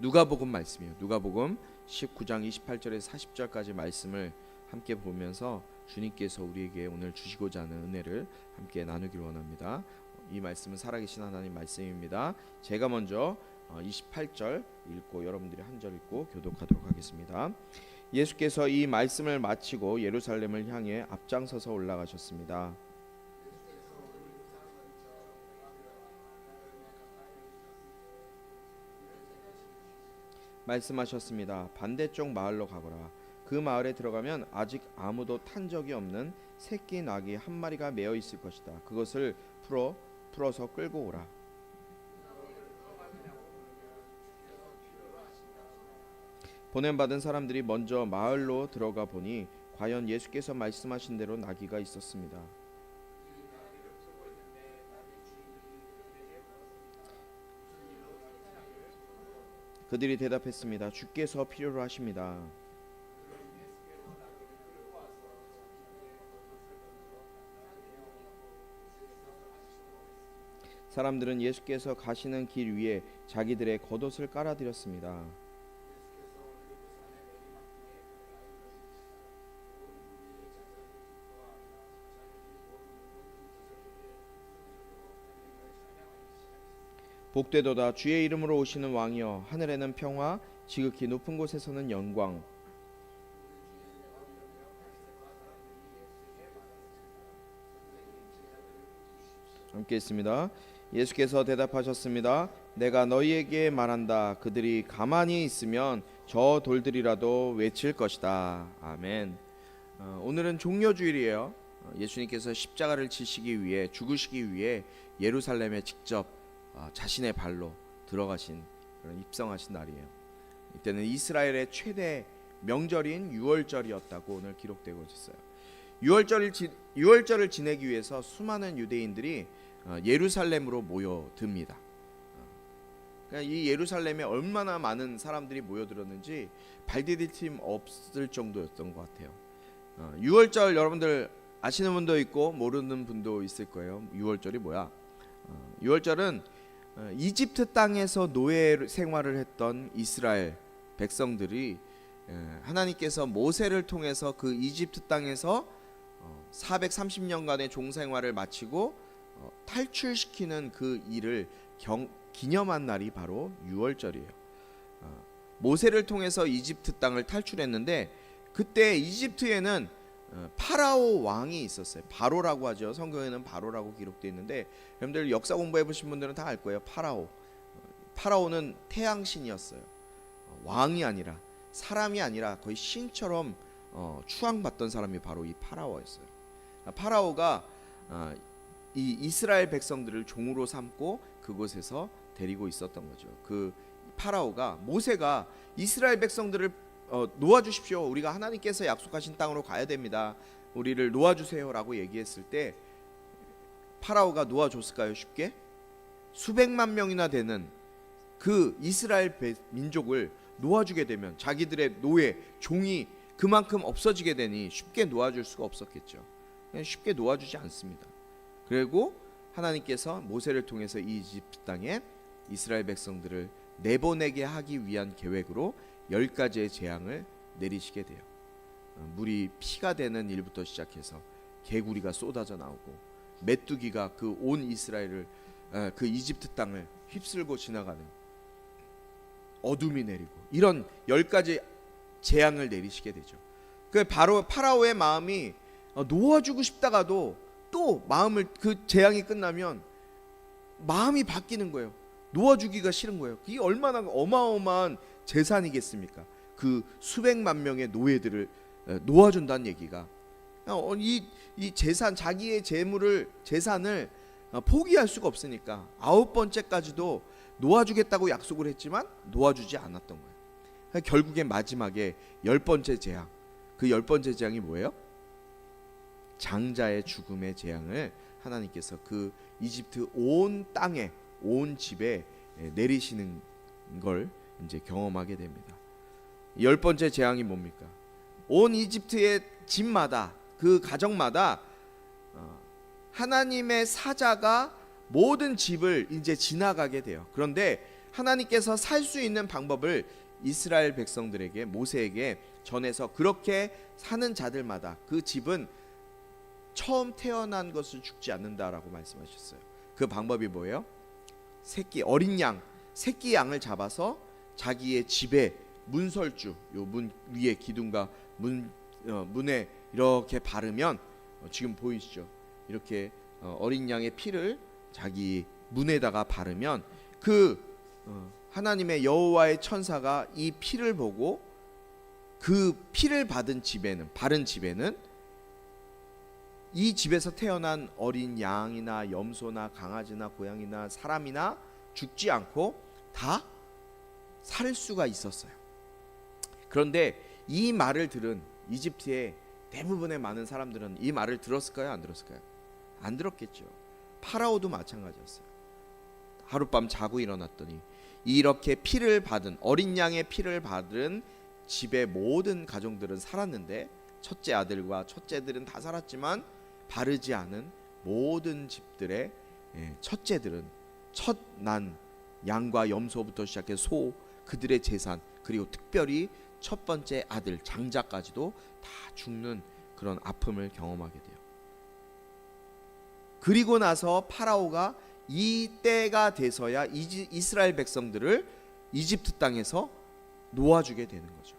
누가복음 말씀이에요. 누가복음 19장 28절에서 40절까지 말씀을 함께 보면서 주님께서 우리에게 오늘 주시고자 하는 은혜를 함께 나누기를 원합니다. 이 말씀은 살아계신 하나님 말씀입니다. 제가 먼저 28절 읽고 여러분들이 한 절 읽고 교독하도록 하겠습니다. 예수께서 이 말씀을 마치고 예루살렘을 향해 앞장서서 올라가셨습니다. 말씀하셨습니다. 반대쪽 마을로 가거라. 그 마을에 들어가면 아직 아무도 탄 적이 없는 새끼 낙이 한 마리가 매어 있을 것이다. 그것을 풀어서 끌고 오라. 보냄받은 사람들이 먼저 마을로 들어가 보니 과연 예수께서 말씀하신 대로 나귀가 있었습니다. 그들이 대답했습니다. 주께서 필요로 하십니다. 사람들은 예수께서 가시는 길 위에 자기들의 겉옷을 깔아드렸습니다. 복되도다 주의 이름으로 오시는 왕이여, 하늘에는 평화, 지극히 높은 곳에서는 영광. 함께 있습니다. 예수께서 대답하셨습니다. 내가 너희에게 말한다. 그들이 가만히 있으면 저 돌들이라도 외칠 것이다. 아멘. 오늘은 종려주일이에요. 예수님께서 십자가를 지시기 위해, 죽으시기 위해 예루살렘에 직접 자신의 발로 들어가신, 그런 입성하신 날이에요. 이때는 이스라엘의 최대 명절인 유월절이었다고 오늘 기록되고 있어요. 유월절을 지내기 위해서 수많은 유대인들이 예루살렘으로 모여듭니다. 그러니까 이 예루살렘에 얼마나 많은 사람들이 모여들었는지 발디딜 틈 없을 정도였던 것 같아요. 유월절 여러분들 아시는 분도 있고 모르는 분도 있을 거예요. 유월절이 뭐야? 유월절은 이집트 땅에서 노예 생활을 했던 이스라엘 백성들이 하나님께서 모세를 통해서 그 이집트 땅에서 430년간의 종생활을 마치고 탈출시키는 그 일을 기념한 날이 바로 유월절이에요. 모세를 통해서 이집트 땅을 탈출했는데 그때 이집트에는 파라오 왕이 있었어요. 바로라고 하죠. 성경에는 바로라고 기록되어 있는데 여러분들 역사 공부해 보신 분들은 다 알 거예요. 파라오는 태양신이었어요. 왕이 아니라, 사람이 아니라 거의 신처럼 추앙받던 사람이 바로 이 파라오였어요. 파라오가 이 이스라엘 백성들을 종으로 삼고 그곳에서 데리고 있었던 거죠. 그 파라오가, 모세가 이스라엘 백성들을 놓아주십시오. 우리가 하나님께서 약속하신 땅으로 가야 됩니다. 우리를 놓아주세요라고 얘기했을 때 파라오가 놓아줬을까요? 쉽게? 수백만 명이나 되는 그 이스라엘 민족을 놓아주게 되면 자기들의 노예, 종이 그만큼 없어지게 되니 쉽게 놓아줄 수가 없었겠죠. 쉽게 놓아주지 않습니다. 그리고 하나님께서 모세를 통해서 이 이집트 땅에 이스라엘 백성들을 내보내게 하기 위한 계획으로 10가지의 재앙을 내리시게 돼요. 물이 피가 되는 일부터 시작해서 개구리가 쏟아져 나오고 메뚜기가 그 온 이스라엘을, 그 이집트 땅을 휩쓸고 지나가는, 어둠이 내리고, 이런 10가지 재앙을 내리시게 되죠. 그 바로 파라오의 마음이 놓아주고 싶다가도 또 마음을, 그 재앙이 끝나면 마음이 바뀌는 거예요. 놓아주기가 싫은 거예요. 이게 얼마나 어마어마한 재산이겠습니까? 그 수백만 명의 노예들을 놓아준다는 얘기가, 이 재산, 자기의 재산을 포기할 수가 없으니까 9번째까지도 놓아주겠다고 약속을 했지만 놓아주지 않았던 거예요. 결국에 마지막에 10번째 재앙, 그 10번째 재앙이 뭐예요? 장자의 죽음의 재앙을 하나님께서 그 이집트 온 땅에, 온 집에 내리시는 걸 이제 경험하게 됩니다. 10번째 재앙이 뭡니까? 온 이집트의 집마다, 그 가정마다 하나님의 사자가 모든 집을 이제 지나가게 돼요. 그런데 하나님께서 살 수 있는 방법을 이스라엘 백성들에게, 모세에게 전해서 그렇게 사는 자들마다 그 집은 처음 태어난 것을 죽지 않는다라고 말씀하셨어요. 그 방법이 뭐예요? 어린 양, 새끼 양을 잡아서 자기의 집에 문설주, 요 문 위에 기둥과 문에 이렇게 바르면, 지금 보이시죠? 이렇게 어린 양의 피를 자기 문에다가 바르면 하나님의 여호와의 천사가 이 피를 보고 그 피를 바른 집에는 이 집에서 태어난 어린 양이나 염소나 강아지나 고양이나 사람이나 죽지 않고 다 살 수가 있었어요. 그런데 이 말을 들은 이집트의 대부분의 많은 사람들은 이 말을 들었을까요? 안 들었을까요? 안 들었겠죠. 파라오도 마찬가지였어요. 하룻밤 자고 일어났더니 이렇게 어린 양의 피를 받은 집의 모든 가정들은 살았는데, 첫째 아들과 첫째들은 다 살았지만 바르지 않은 모든 집들의 첫째들은, 첫 난 양과 염소부터 시작해 소, 그들의 재산, 그리고 특별히 첫 번째 아들 장자까지도 다 죽는 그런 아픔을 경험하게 돼요. 그리고 나서 파라오가 이 때가 돼서야 이스라엘 백성들을 이집트 땅에서 놓아주게 되는 거죠.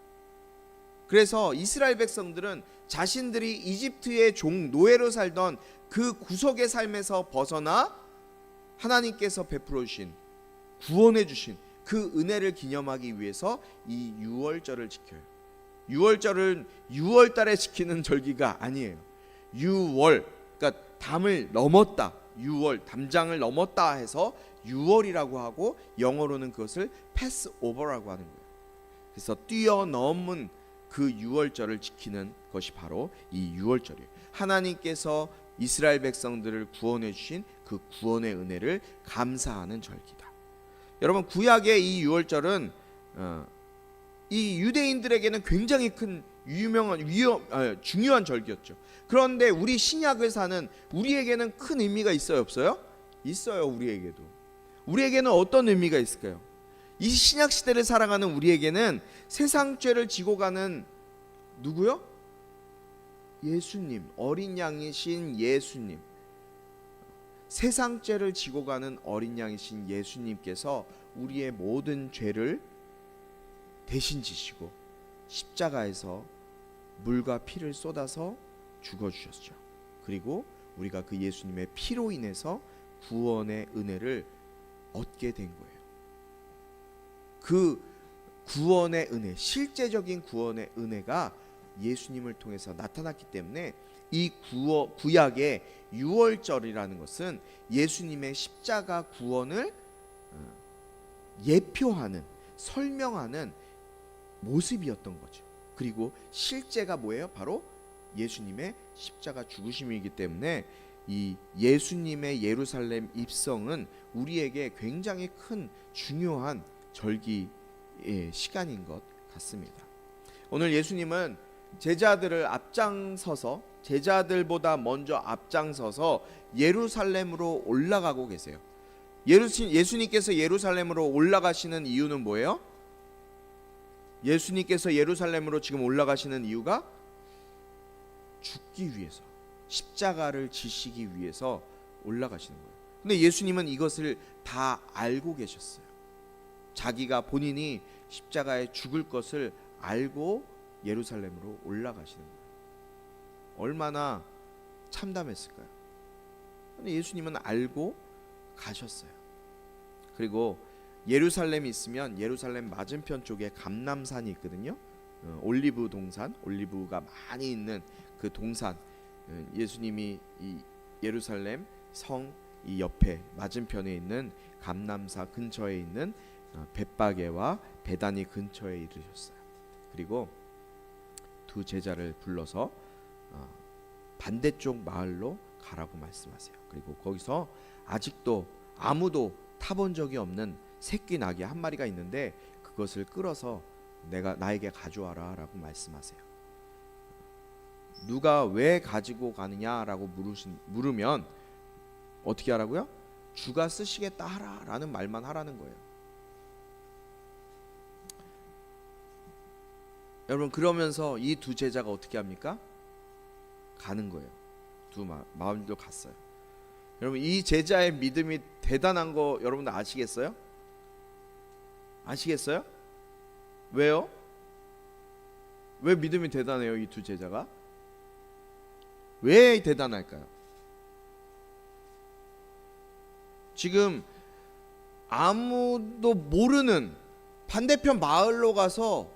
그래서 이스라엘 백성들은 자신들이 이집트의 노예로 살던 그 구속의 삶에서 벗어나 하나님께서 베풀어 주신, 구원해 주신 그 은혜를 기념하기 위해서 이 유월절을 지켜요. 유월절은 6월 달에 지키는 절기가 아니에요. 유월, 그러니까 담을 넘었다, 6월 담장을 넘었다 해서 6월이라고 하고, 영어로는 그것을 패스오버라고 하는 거예요. 그래서 뛰어넘은 그 6월절을 지키는 것이 바로 이 6월절이에요. 하나님께서 이스라엘 백성들을 구원해 주신 그 구원의 은혜를 감사하는 절기다. 여러분, 구약의 이 6월절은 이 유대인들에게는 굉장히 큰 중요한 절기였죠. 그런데 우리 신약을 사는 우리에게는 큰 의미가 있어요, 없어요? 있어요. 우리에게는 어떤 의미가 있을까요? 이 신약 시대를 살아가는 우리에게는 세상 죄를 지고 가는 누구요? 예수님, 어린 양이신 예수님. 세상 죄를 지고 가는 어린 양이신 예수님께서 우리의 모든 죄를 대신 지시고 십자가에서 물과 피를 쏟아서 죽어주셨죠. 그리고 우리가 그 예수님의 피로 인해서 구원의 은혜를 얻게 된 거예요. 그 구원의 은혜, 실제적인 구원의 은혜가 예수님을 통해서 나타났기 때문에 이 구약의 유월절이라는 것은 예수님의 십자가 구원을 예표하는, 설명하는 모습이었던 거죠. 그리고 실제가 뭐예요? 바로 예수님의 십자가 죽으심이기 때문에 이 예수님의 예루살렘 입성은 우리에게 굉장히 큰 중요한 절기의 시간인 것 같습니다. 오늘 예수님은 제자들보다 먼저 앞장서서 예루살렘으로 올라가고 계세요. 예수님께서 예루살렘으로 올라가시는 이유는 뭐예요? 예수님께서 예루살렘으로 지금 올라가시는 이유가 죽기 위해서, 십자가를 지시기 위해서 올라가시는 거예요. 근데 예수님은 이것을 다 알고 계셨어요. 자기가 본인이 십자가에 죽을 것을 알고 예루살렘으로 올라가시는 거예요. 얼마나 참담했을까요? 근데 예수님은 알고 가셨어요. 그리고 예루살렘이 있으면 예루살렘 맞은편 쪽에 감람산이 있거든요. 올리브 동산, 올리브가 많이 있는 그 동산, 예수님이 이 예루살렘 성 이 옆에 맞은편에 있는 감람산 근처에 있는 벳바게와 베다니 근처에 이르셨어요. 그리고 두 제자를 불러서 반대쪽 마을로 가라고 말씀하세요. 그리고 거기서 아직도 아무도 타본 적이 없는 새끼 나귀 한 마리가 있는데 그것을 끌어서 나에게 가져와라 라고 말씀하세요. 누가 왜 가지고 가느냐라고 물으면 어떻게 하라고요? 주가 쓰시겠다 하라 라는 말만 하라는 거예요. 여러분, 그러면서 이 두 제자가 어떻게 합니까? 가는 거예요. 마음도 갔어요. 여러분, 이 제자의 믿음이 대단한 거 여러분들 아시겠어요? 아시겠어요? 왜요? 왜 믿음이 대단해요? 이 두 제자가 왜 대단할까요? 지금 아무도 모르는 반대편 마을로 가서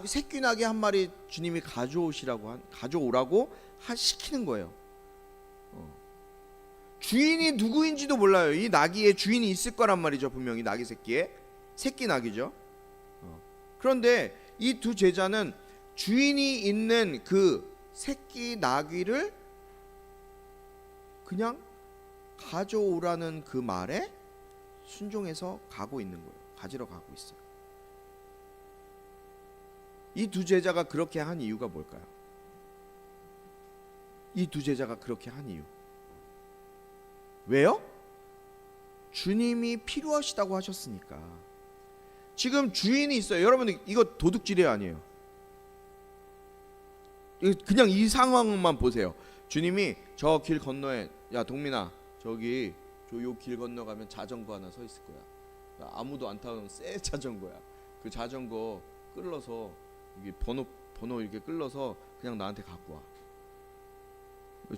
새끼 나귀 한 마리 주님이 가져오라고 시키는 거예요. 주인이 누구인지도 몰라요. 이 나귀의 주인이 있을 거란 말이죠. 분명히 나귀 새끼 나귀죠. 그런데 이 두 제자는 주인이 있는 그 새끼 나귀를 그냥 가져오라는 그 말에 순종해서 가고 있는 거예요. 가지러 가고 있어요. 이 두 제자가 그렇게 한 이유가 뭘까요? 이 두 제자가 그렇게 한 이유. 왜요? 주님이 필요하시다고 하셨으니까. 지금 주인이 있어요. 여러분, 이거 도둑질이 아니에요. 그냥 이 상황만 보세요. 주님이 저 길 건너에, 야 동민아, 저기 요 길 건너가면 자전거 하나 서 있을 거야. 아무도 안 타는 새 자전거야. 그 자전거 끌러서 이게 번호 이렇게 끌러서 그냥 나한테 갖고 와.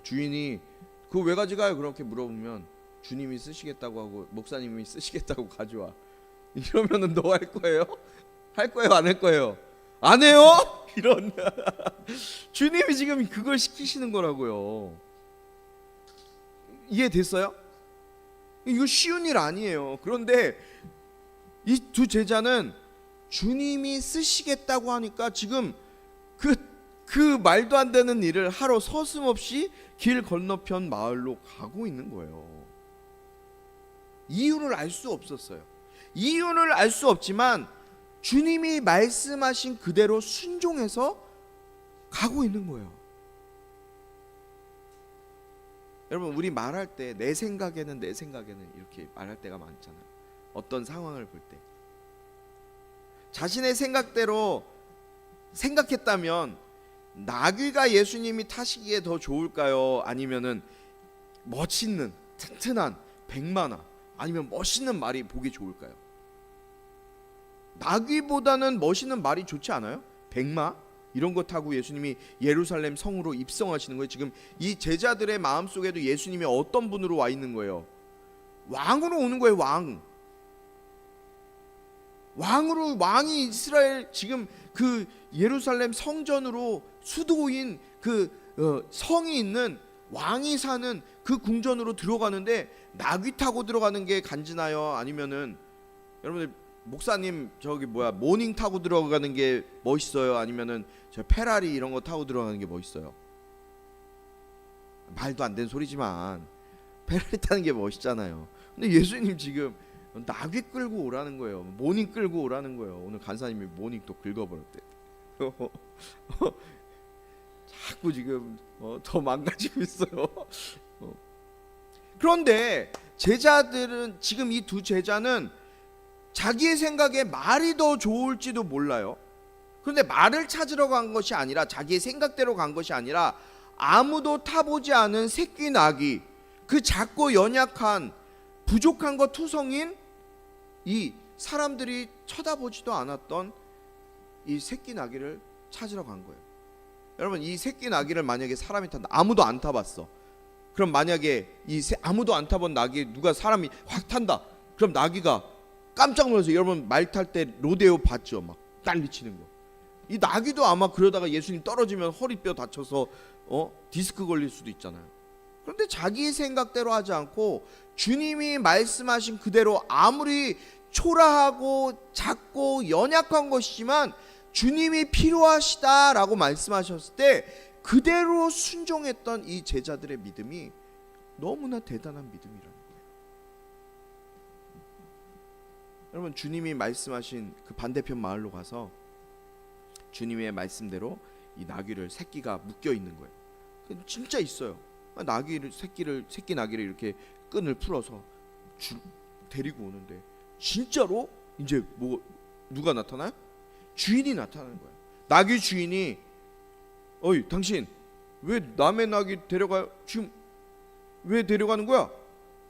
주인이 그거 왜 가져가요? 그렇게 물어보면 주님이 쓰시겠다고 하고 목사님이 쓰시겠다고 가져와. 이러면은 너 할 거예요? 할 거예요? 안 할 거예요? 안 해요? 이런 주님이 지금 그걸 시키시는 거라고요. 이해됐어요? 이거 쉬운 일 아니에요. 그런데 이 두 제자는 주님이 쓰시겠다고 하니까 지금 그 말도 안 되는 일을 하러 서슴없이 길 건너편 마을로 가고 있는 거예요. 이유를 알 수 없었어요. 이유를 알 수 없지만 주님이 말씀하신 그대로 순종해서 가고 있는 거예요. 여러분, 우리 말할 때 내 생각에는 이렇게 말할 때가 많잖아요. 어떤 상황을 볼 때 자신의 생각대로 생각했다면 나귀가 예수님이 타시기에 더 좋을까요? 아니면은 멋있는 튼튼한 백마나 아니면 멋있는 말이 보기 좋을까요? 나귀보다는 멋있는 말이 좋지 않아요? 백마? 이런 거 타고 예수님이 예루살렘 성으로 입성하시는 거예요. 지금 이 제자들의 마음속에도 예수님이 어떤 분으로 와 있는 거예요? 왕으로 오는 거예요. 왕이 이스라엘 지금 그 예루살렘 성전으로 수도인 그 성이 있는 왕이 사는 그 궁전으로 들어가는데 나귀 타고 들어가는 게 간지나요? 아니면은 여러분들 목사님 모닝 타고 들어가는 게 멋있어요? 아니면은 저 페라리 이런 거 타고 들어가는 게 멋있어요? 말도 안 되는 소리지만 페라리 타는 게 멋있잖아요. 근데 예수님 지금 나귀 끌고 오라는 거예요. 모닝 끌고 오라는 거예요. 오늘 간사님이 모닝 또 긁어버렸대. 자꾸 지금 더 망가지고 있어요. 그런데 제자들은 지금 이 두 제자는 자기의 생각에 말이 더 좋을지도 몰라요. 그런데 말을 찾으러 간 것이 아니라 자기의 생각대로 간 것이 아니라 아무도 타보지 않은 새끼 나귀, 그 작고 연약한 부족한 것 투성인 이 사람들이 쳐다보지도 않았던 이 새끼 나귀를 찾으러 간 거예요. 여러분, 이 새끼 나귀를 만약에 사람이 탄다, 아무도 안 타봤어. 그럼 만약에 아무도 안 타본 나귀 누가 사람이 확 탄다. 그럼 나귀가 깜짝 놀라서, 여러분 말 탈 때 로데오 봤죠? 막 난리치는 거. 이 나귀도 아마 그러다가 예수님 떨어지면 허리뼈 다쳐서 디스크 걸릴 수도 있잖아요. 그런데 자기 생각대로 하지 않고 주님이 말씀하신 그대로, 아무리 초라하고 작고 연약한 것이지만 주님이 필요하시다라고 말씀하셨을 때 그대로 순종했던 이 제자들의 믿음이 너무나 대단한 믿음이라는 거예요. 여러분, 주님이 말씀하신 그 반대편 마을로 가서 주님의 말씀대로 이 나귀를, 새끼가 묶여 있는 거예요. 진짜 있어요. 새끼 나귀를 이렇게 끈을 풀어서 데리고 오는데 진짜로 이제 누가 나타나요? 주인이 나타나는 거예요. 나귀 주인이 어이 당신 왜 남의 나귀 지금 왜 데려가는 거야?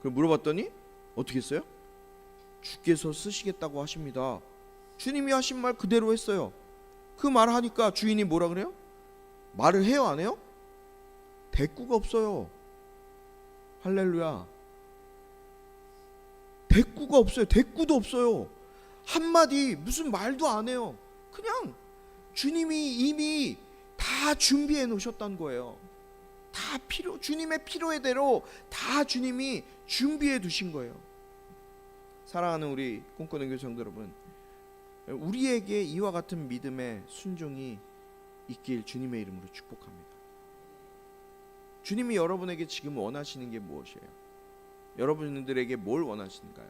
그 물어봤더니 어떻게 했어요? 주께서 쓰시겠다고 하십니다. 주님이 하신 말 그대로 했어요. 그 말 하니까 주인이 뭐라 그래요? 말을 해요 안 해요? 대꾸가 없어요. 할렐루야. 대꾸가 없어요. 대꾸도 없어요. 한마디 무슨 말도 안 해요. 그냥 주님이 이미 다 준비해 놓으셨다는 거예요. 다 주님의 필요대로 다 주님이 준비해 두신 거예요. 사랑하는 우리 꿈꾸는 교회 성도 여러분, 우리에게 이와 같은 믿음의 순종이 있길 주님의 이름으로 축복합니다. 주님이 여러분에게 지금 원하시는 게 무엇이에요? 여러분들에게 뭘 원하시는가요?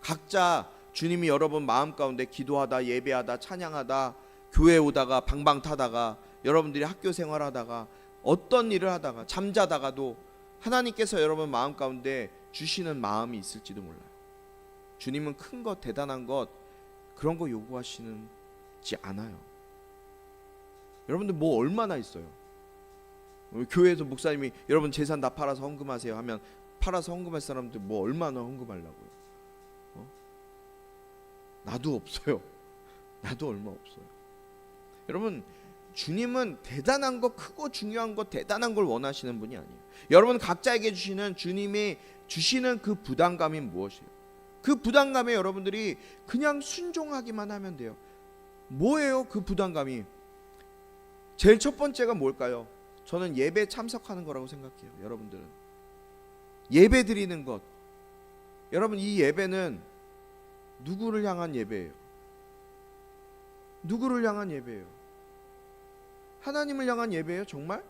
각자 주님이 여러분 마음 가운데 기도하다, 예배하다, 찬양하다, 교회 오다가 방방 타다가, 여러분들이 학교 생활하다가, 어떤 일을 하다가, 잠자다가도 하나님께서 여러분 마음 가운데 주시는 마음이 있을지도 몰라요. 주님은 큰 것, 대단한 것, 그런 거 요구하시는지 않아요. 여러분들 뭐 얼마나 있어요? 교회에서 목사님이 여러분 재산 다 팔아서 헌금하세요 하면 팔아서 헌금할 사람들 뭐 얼마나 헌금하려고요? 나도 없어요. 나도 얼마 없어요. 여러분 주님은 대단한 거, 크고 중요한 거, 대단한 걸 원하시는 분이 아니에요. 여러분 각자에게 주시는 주님이 주시는 그 부담감이 무엇이에요? 그 부담감에 여러분들이 그냥 순종하기만 하면 돼요. 뭐예요 그 부담감이? 제일 첫 번째가 뭘까요? 저는 예배 참석하는 거라고 생각해요. 여러분들은 예배 드리는 것, 여러분 이 예배는 누구를 향한 예배예요? 누구를 향한 예배예요? 하나님을 향한 예배예요 정말?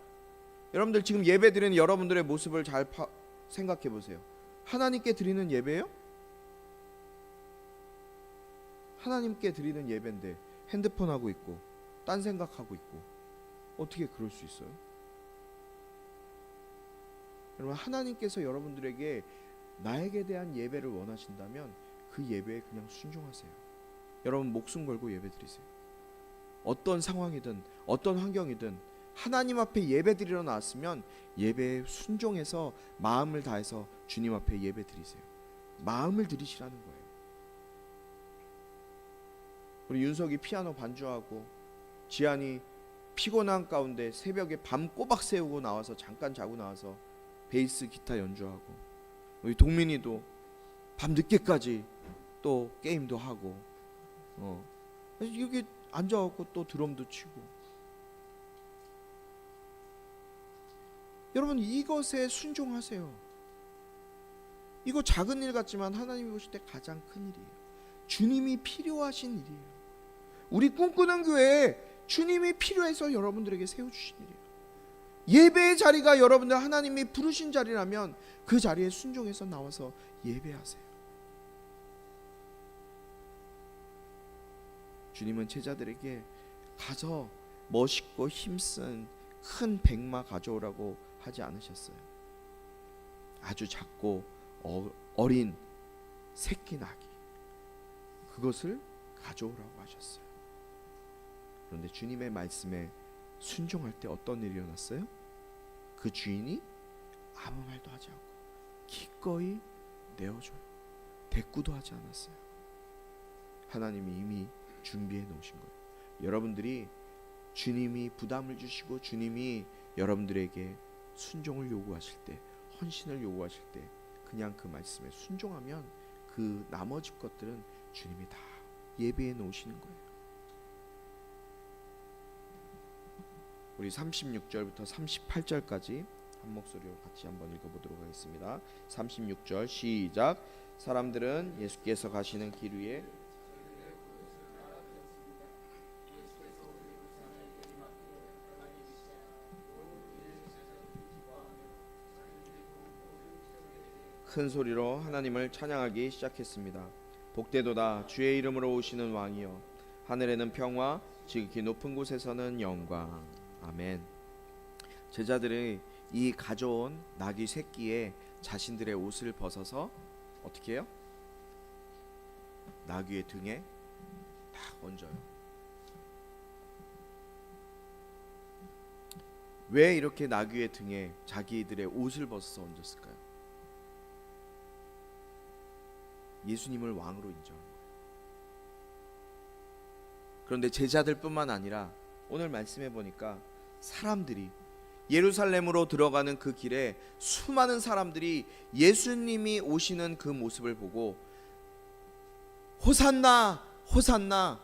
여러분들 지금 예배 드리는 여러분들의 모습을 잘 생각해 보세요. 하나님께 드리는 예배예요? 하나님께 드리는 예배인데 핸드폰 하고 있고 딴 생각하고 있고 어떻게 그럴 수 있어요? 여러분 하나님께서 여러분들에게 나에게 대한 예배를 원하신다면 그 예배에 그냥 순종하세요. 여러분 목숨 걸고 예배 드리세요. 어떤 상황이든 어떤 환경이든 하나님 앞에 예배 드리러 나왔으면 예배에 순종해서 마음을 다해서 주님 앞에 예배 드리세요. 마음을 드리시라는 거예요. 우리 윤석이 피아노 반주하고 지한이 피곤한 가운데 새벽에 밤 꼬박 새우고 나와서 잠깐 자고 나와서 베이스 기타 연주하고, 우리 동민이도 밤 늦게까지 또 게임도 하고 여기 앉아갖고 또 드럼도 치고. 여러분 이것에 순종하세요. 이거 작은 일 같지만 하나님이 보실 때 가장 큰 일이에요. 주님이 필요하신 일이에요. 우리 꿈꾸는 교회에 주님이 필요해서 여러분들에게 세워주신 일이에요. 예배의 자리가 여러분들 하나님이 부르신 자리라면 그 자리에 순종해서 나와서 예배하세요. 주님은 제자들에게 가서 멋있고 힘쓴 큰 백마 가져오라고 하지 않으셨어요. 아주 작고 어린 새끼 나귀, 그것을 가져오라고 하셨어요. 그런데 주님의 말씀에 순종할 때 어떤 일이 일어났어요? 그 주인이 아무 말도 하지 않고 기꺼이 내어줘요. 대꾸도 하지 않았어요. 하나님이 이미 준비해 놓으신 거예요. 여러분들이 주님이 부담을 주시고 주님이 여러분들에게 순종을 요구하실 때, 헌신을 요구하실 때 그냥 그 말씀에 순종하면 그 나머지 것들은 주님이 다 예배해 놓으시는 거예요. 우리 36절부터 38절까지 한 목소리로 같이 한번 읽어보도록 하겠습니다. 36절 시작. 사람들은 예수께서 가시는 길 위에 큰 소리로 하나님을 찬양하기 시작했습니다. 복되도다 주의 이름으로 오시는 왕이여, 하늘에는 평화, 지극히 높은 곳에서는 영광. 아멘. 제자들이 이 가져온 나귀 새끼에 자신들의 옷을 벗어서 어떻게 해요? 나귀의 등에 딱 얹어요. 왜 이렇게 나귀의 등에 자기들의 옷을 벗어서 얹었을까요? 예수님을 왕으로 인정한 거예요. 그런데 제자들뿐만 아니라 오늘 말씀해 보니까 사람들이 예루살렘으로 들어가는 그 길에 수많은 사람들이 예수님이 오시는 그 모습을 보고 호산나 호산나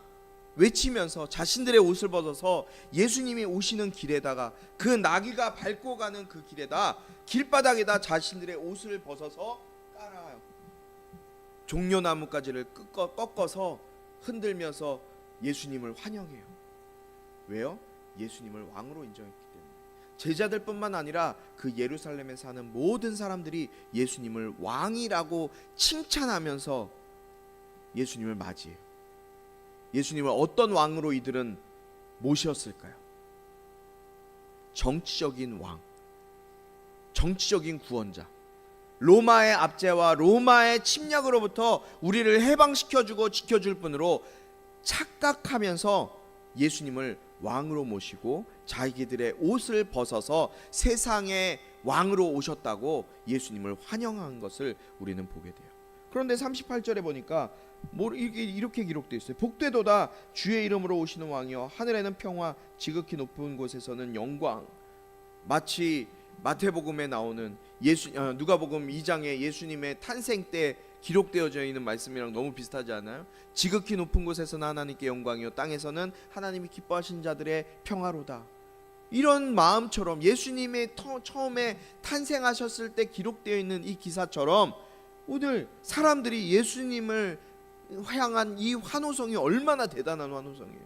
외치면서 자신들의 옷을 벗어서 예수님이 오시는 길에다가, 그 나귀가 밟고 가는 그 길에다, 길바닥에다 자신들의 옷을 벗어서 깔아요. 종려나무가지를 꺾어서 흔들면서 예수님을 환영해요. 왜요? 예수님을 왕으로 인정했기 때문에. 제자들뿐만 아니라 그 예루살렘에 사는 모든 사람들이 예수님을 왕이라고 칭찬하면서 예수님을 맞이해요. 예수님을 어떤 왕으로 이들은 모셨을까요? 정치적인 왕, 정치적인 구원자, 로마의 압제와 로마의 침략으로부터 우리를 해방시켜주고 지켜줄 분으로 착각하면서 예수님을 왕으로 모시고 자기들의 옷을 벗어서 세상의 왕으로 오셨다고 예수님을 환영한 것을 우리는 보게 돼요. 그런데 38절에 보니까 이렇게 기록되어 있어요. 복되도다 주의 이름으로 오시는 왕이여, 하늘에는 평화, 지극히 높은 곳에서는 영광. 마치 마태복음에 나오는 누가복음 2장에 예수님의 탄생 때 기록되어져 있는 말씀이랑 너무 비슷하지 않아요? 지극히 높은 곳에서는 하나님께 영광이요, 땅에서는 하나님이 기뻐하신 자들의 평화로다. 이런 마음처럼 예수님의 처음에 탄생하셨을 때 기록되어 있는 이 기사처럼 오늘 사람들이 예수님을 향한 이 환호성이 얼마나 대단한 환호성이에요.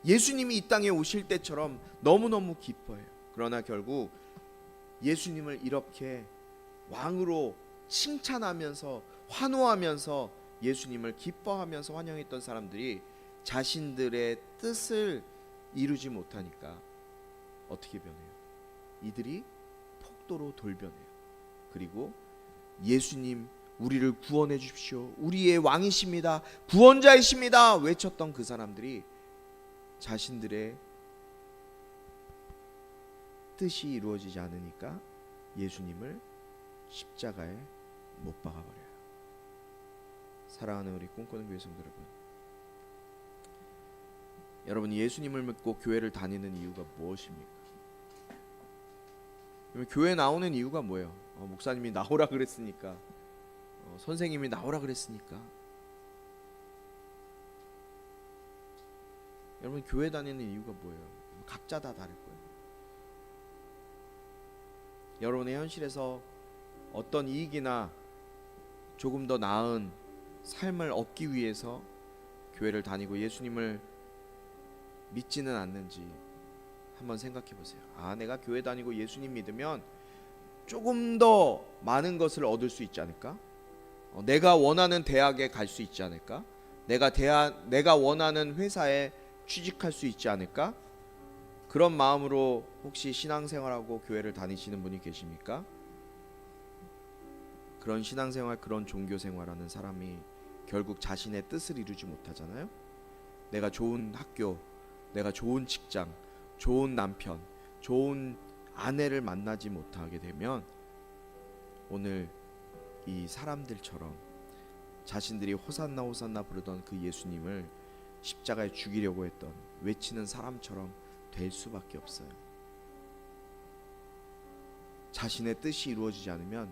예수님이 이 땅에 오실 때처럼 너무너무 기뻐해요. 그러나 결국 예수님을 이렇게 왕으로 칭찬하면서 환호하면서 예수님을 기뻐하면서 환영했던 사람들이 자신들의 뜻을 이루지 못하니까 어떻게 변해요? 이들이 폭도로 돌변해요. 그리고 예수님 우리를 구원해 주십시오, 우리의 왕이십니다, 구원자이십니다 외쳤던 그 사람들이 자신들의 뜻이 이루어지지 않으니까 예수님을 십자가에 못 박아버려요. 사랑하는 우리 꿈꾸는 교회 성도 여러분, 예수님을 믿고 교회를 다니는 이유가 무엇입니까? 교회 나오는 이유가 뭐예요? 목사님이 나오라 그랬으니까, 선생님이 나오라 그랬으니까. 여러분, 교회 다니는 이유가 뭐예요? 각자 다 다를 거예요. 여러분의 현실에서 어떤 이익이나 조금 더 나은 삶을 얻기 위해서 교회를 다니고 예수님을 믿지는 않는지 한번 생각해 보세요. 내가 교회 다니고 예수님 믿으면 조금 더 많은 것을 얻을 수 있지 않을까? 내가 원하는 대학에 갈 수 있지 않을까? 내가 원하는 회사에 취직할 수 있지 않을까? 그런 마음으로 혹시 신앙생활하고 교회를 다니시는 분이 계십니까? 그런 신앙생활, 그런 종교생활하는 사람이 결국 자신의 뜻을 이루지 못하잖아요. 내가 좋은 학교, 내가 좋은 직장, 좋은 남편, 좋은 아내를 만나지 못하게 되면 오늘 이 사람들처럼 자신들이 호산나 호산나 부르던 그 예수님을 십자가에 죽이려고 했던 외치는 사람처럼 될 수밖에 없어요. 자신의 뜻이 이루어지지 않으면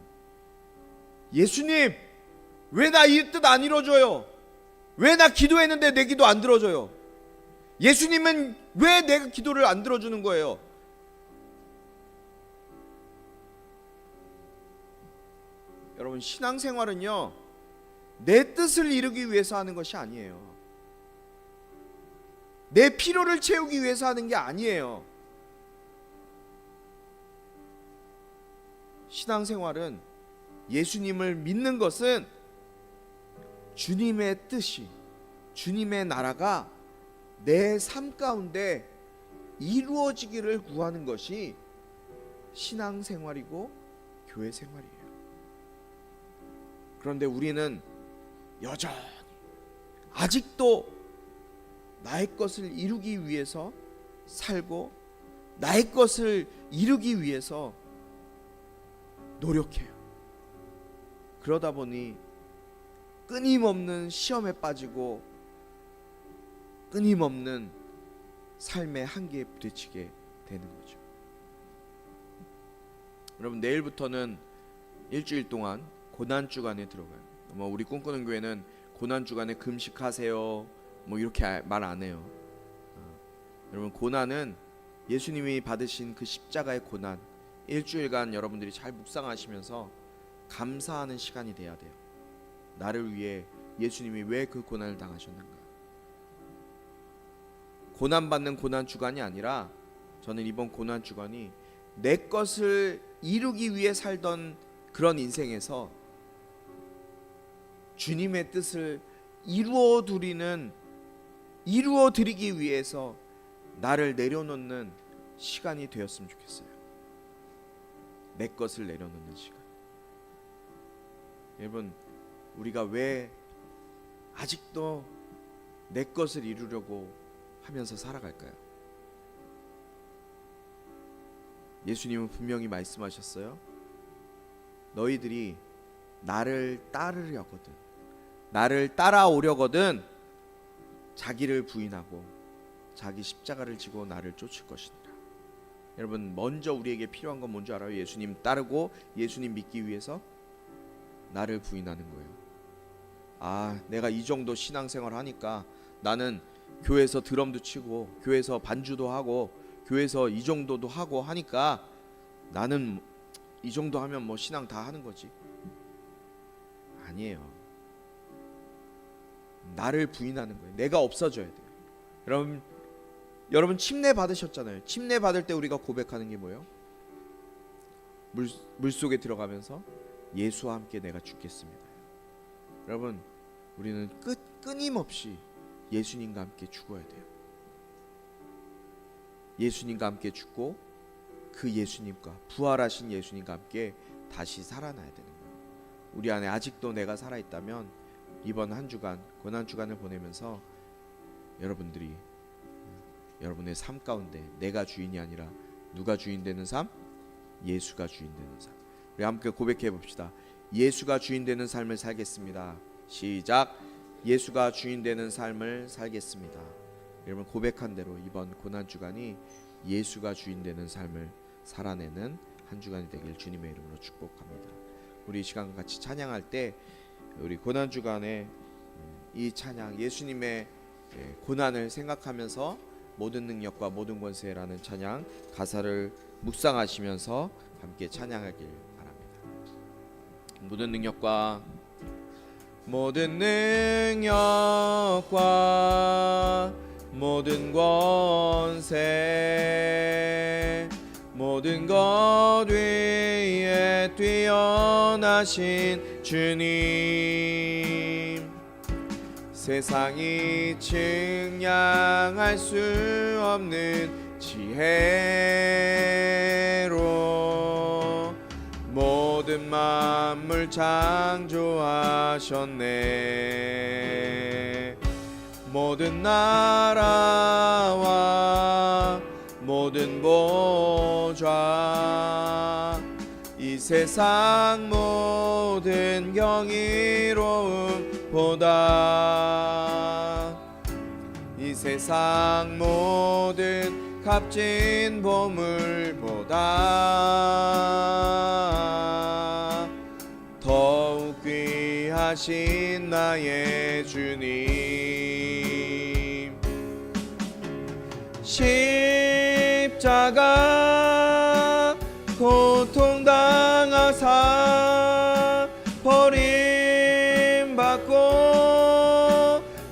예수님 왜 나 이 뜻 안 이루어줘요? 왜 나 기도했는데 내 기도 안 들어줘요? 예수님은 왜 내가 기도를 안 들어주는 거예요? 여러분, 신앙생활은요 내 뜻을 이루기 위해서 하는 것이 아니에요. 내 필요를 채우기 위해서 하는 게 아니에요. 신앙생활은, 예수님을 믿는 것은 주님의 뜻이, 주님의 나라가 내 삶 가운데 이루어지기를 구하는 것이 신앙생활이고 교회 생활이에요. 그런데 우리는 여전히 아직도 나의 것을 이루기 위해서 살고, 나의 것을 이루기 위해서 노력해요. 그러다 보니 끊임없는 시험에 빠지고 끊임없는 삶의 한계에 부딪히게 되는 거죠. 여러분, 내일부터는 일주일 동안 고난주간에 들어가요. 우리 꿈꾸는 교회는 고난주간에 금식하세요 이렇게 말 안 해요. 여러분, 고난은 예수님이 받으신 그 십자가의 고난, 일주일간 여러분들이 잘 묵상하시면서 감사하는 시간이 돼야 돼요. 나를 위해 예수님이 왜 그 고난을 당하셨는가. 고난받는 고난주간이 아니라, 저는 이번 고난주간이 내 것을 이루기 위해 살던 그런 인생에서 주님의 뜻을 이루어 드리기 위해서 나를 내려놓는 시간이 되었으면 좋겠어요. 내 것을 내려놓는 시간. 여러분, 우리가 왜 아직도 내 것을 이루려고 하면서 살아갈까요? 예수님은 분명히 말씀하셨어요. 너희들이 나를 따르려거든, 나를 따라오려거든 자기를 부인하고 자기 십자가를 지고 나를 쫓을 것이니라. 여러분, 먼저 우리에게 필요한 건 뭔지 알아요? 예수님 따르고 예수님 믿기 위해서 나를 부인하는 거예요. 내가 이 정도 신앙생활 하니까, 나는 교회에서 드럼도 치고 교회에서 반주도 하고 교회에서 이 정도도 하고 하니까 나는 이 정도 하면 신앙 다 하는 거지. 아니에요. 나를 부인하는 거예요. 내가 없어져야 돼요. 여러분 침례 받으셨잖아요. 침례 받을 때 우리가 고백하는 게 뭐예요? 물속에 들어가면서 예수와 함께 내가 죽겠습니다. 여러분, 우리는 끊임없이 예수님과 함께 죽어야 돼요. 예수님과 함께 죽고 그 예수님과, 부활하신 예수님과 함께 다시 살아나야 되는 거예요. 우리 안에 아직도 내가 살아있다면 이번 한 주간, 고난주간을 보내면서 여러분들이 여러분의 삶 가운데 내가 주인이 아니라 누가 주인 되는 삶? 예수가 주인 되는 삶. 우리 함께 고백해 봅시다. 예수가 주인 되는 삶을 살겠습니다. 시작. 예수가 주인 되는 삶을 살겠습니다. 여러분, 고백한 대로 이번 고난주간이 예수가 주인 되는 삶을 살아내는 한 주간이 되길 주님의 이름으로 축복합니다. 우리 이 시간 같이 찬양할 때 우리 고난주간에 이 찬양, 예수님의 고난을 생각하면서 모든 능력과 모든 권세라는 찬양 가사를 묵상하시면서 함께 찬양하길 바랍니다. 모든 능력과 모든 권세, 모든 것 위에 뛰어나신 주님, 세상이 측량할 수 없는 지혜로 모든 만물 창조하셨네. 모든 나라와 모든 보좌, 이 세상 모든 경이로움보다, 이 세상 모든 값진 보물보다 더욱 귀하신 나의 주님, 십자가 고통당하사 버림받고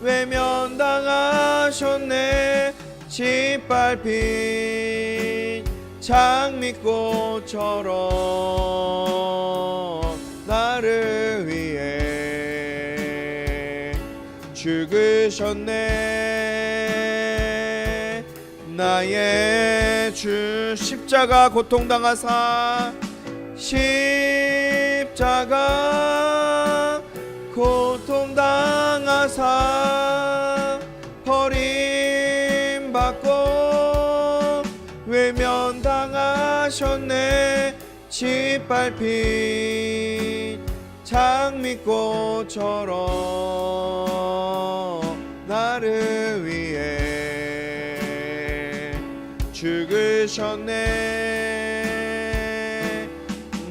외면당하셨네. 짓밟힌 장미꽃처럼 나를 위해 죽으셨네. 나의 주 십자가 고통당하사, 십자가 고통당하사 버림받고 외면 하셨네. 짓밟힌 장미꽃처럼 나를 위해 죽으셨네.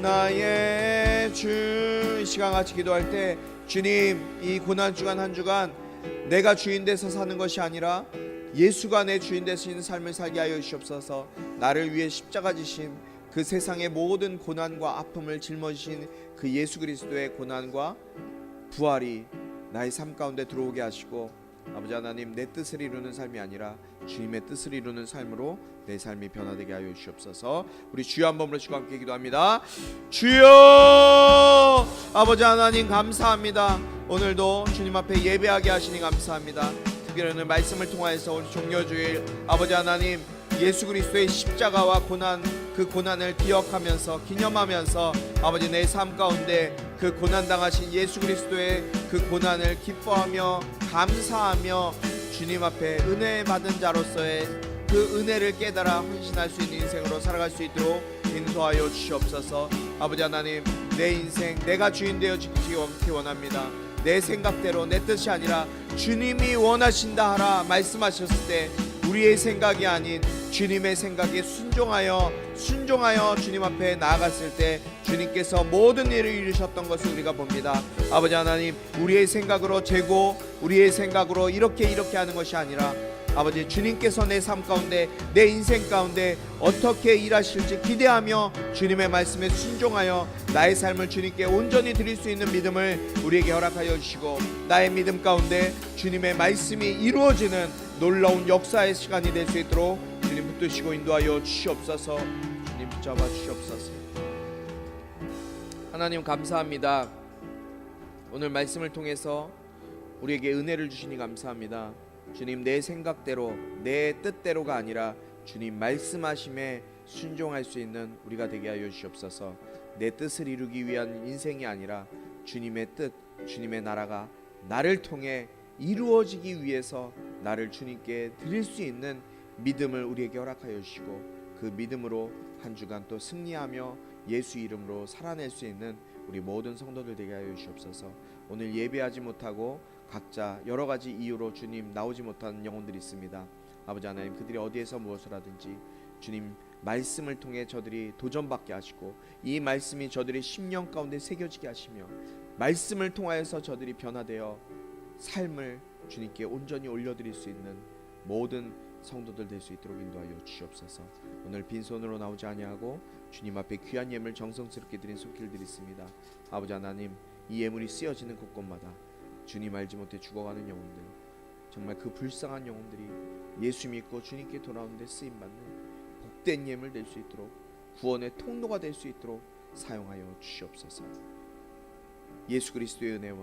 나의 주. 이 시간 같이 기도할 때, 주님, 이 고난 주간 한 주간 내가 주인 돼서 사는 것이 아니라 예수가 내 주인 되시는 삶을 살게 하여 주시옵소서. 나를 위해 십자가 지신 그 세상의 모든 고난과 아픔을 짊어지신 그 예수 그리스도의 고난과 부활이 나의 삶 가운데 들어오게 하시고, 아버지 하나님, 내 뜻을 이루는 삶이 아니라 주님의 뜻을 이루는 삶으로 내 삶이 변화되게 하여 주시옵소서. 우리 주여 한 번 부르시고 함께 기도합니다. 주여! 아버지 하나님 감사합니다. 오늘도 주님 앞에 예배하게 하시니 감사합니다. 특별히 오늘 말씀을 통하여서 우리 종려주일 아버지 하나님, 예수 그리스도의 십자가와 고난, 그 고난을 기억하면서 기념하면서 아버지 내 삶 가운데 그 고난당하신 예수 그리스도의 그 고난을 기뻐하며 감사하며 주님 앞에 은혜 받은 자로서의 그 은혜를 깨달아 헌신할 수 있는 인생으로 살아갈 수 있도록 인도하여 주시옵소서. 아버지 하나님, 내 인생 내가 주인 되어 지키기 원합니다. 내 생각대로, 내 뜻이 아니라 주님이 원하신다 하라 말씀하셨을 때 우리의 생각이 아닌 주님의 생각에 순종하여 주님 앞에 나아갔을 때 주님께서 모든 일을 이루셨던 것을 우리가 봅니다. 아버지 하나님, 우리의 생각으로 재고 우리의 생각으로 이렇게 하는 것이 아니라 아버지, 주님께서 내 삶 가운데, 내 인생 가운데 어떻게 일하실지 기대하며 주님의 말씀에 순종하여 나의 삶을 주님께 온전히 드릴 수 있는 믿음을 우리에게 허락하여 주시고, 나의 믿음 가운데 주님의 말씀이 이루어지는 놀라운 역사의 시간이 될 수 있도록 주님 붙드시고 인도하여 주시옵소서. 주님 붙잡아 주시옵소서. 하나님 감사합니다. 오늘 말씀을 통해서 우리에게 은혜를 주시니 감사합니다. 주님, 내 생각대로 내 뜻대로가 아니라 주님 말씀하심에 순종할 수 있는 우리가 되게 하여 주시옵소서. 내 뜻을 이루기 위한 인생이 아니라 주님의 뜻, 주님의 나라가 나를 통해 이루어지기 위해서 나를 주님께 드릴 수 있는 믿음을 우리에게 허락하여 주시고, 그 믿음으로 한 주간 또 승리하며 예수 이름으로 살아낼 수 있는 우리 모든 성도들 되게 하여 주시옵소서. 오늘 예배하지 못하고 각자 여러 가지 이유로 주님 나오지 못하는 영혼들이 있습니다. 아버지 하나님, 그들이 어디에서 무엇을 하든지 주님 말씀을 통해 저들이 도전받게 하시고, 이 말씀이 저들의 심령 가운데 새겨지게 하시며, 말씀을 통하여서 저들이 변화되어 삶을 주님께 온전히 올려드릴 수 있는 모든 성도들 될 수 있도록 인도하여 주시옵소서. 오늘 빈손으로 나오지 아니하고 주님 앞에 귀한 예물 정성스럽게 드린 손길들이 있습니다. 아버지 하나님, 이 예물이 쓰여지는 곳곳마다 주님 알지 못해 죽어가는 영혼들, 정말 그 불쌍한 영혼들이 예수 믿고 주님께 돌아오는데 쓰임받는 복된 예물 될 수 있도록, 구원의 통로가 될 수 있도록 사용하여 주시옵소서. 예수 그리스도의 은혜와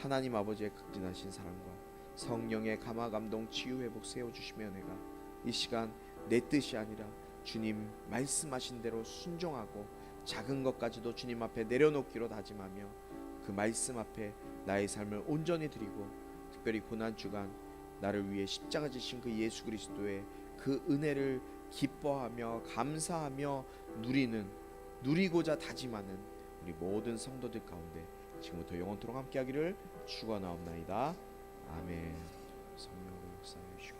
하나님 아버지의 극진하신 사랑과 성령의 감화 감동 치유 회복 세워주시며 은혜가 이 시간 내 뜻이 아니라 주님 말씀하신 대로 순종하고 작은 것까지도 주님 앞에 내려놓기로 다짐하며 그 말씀 앞에 나의 삶을 온전히 드리고, 특별히 고난주간 나를 위해 십자가 지신 그 예수 그리스도의 그 은혜를 기뻐하며 감사하며 누리고자 다짐하는 우리 모든 성도들 가운데 지금부터 영원토록 함께하기를 축원하옵나이다. 아멘. 성령으로 역사해 주시고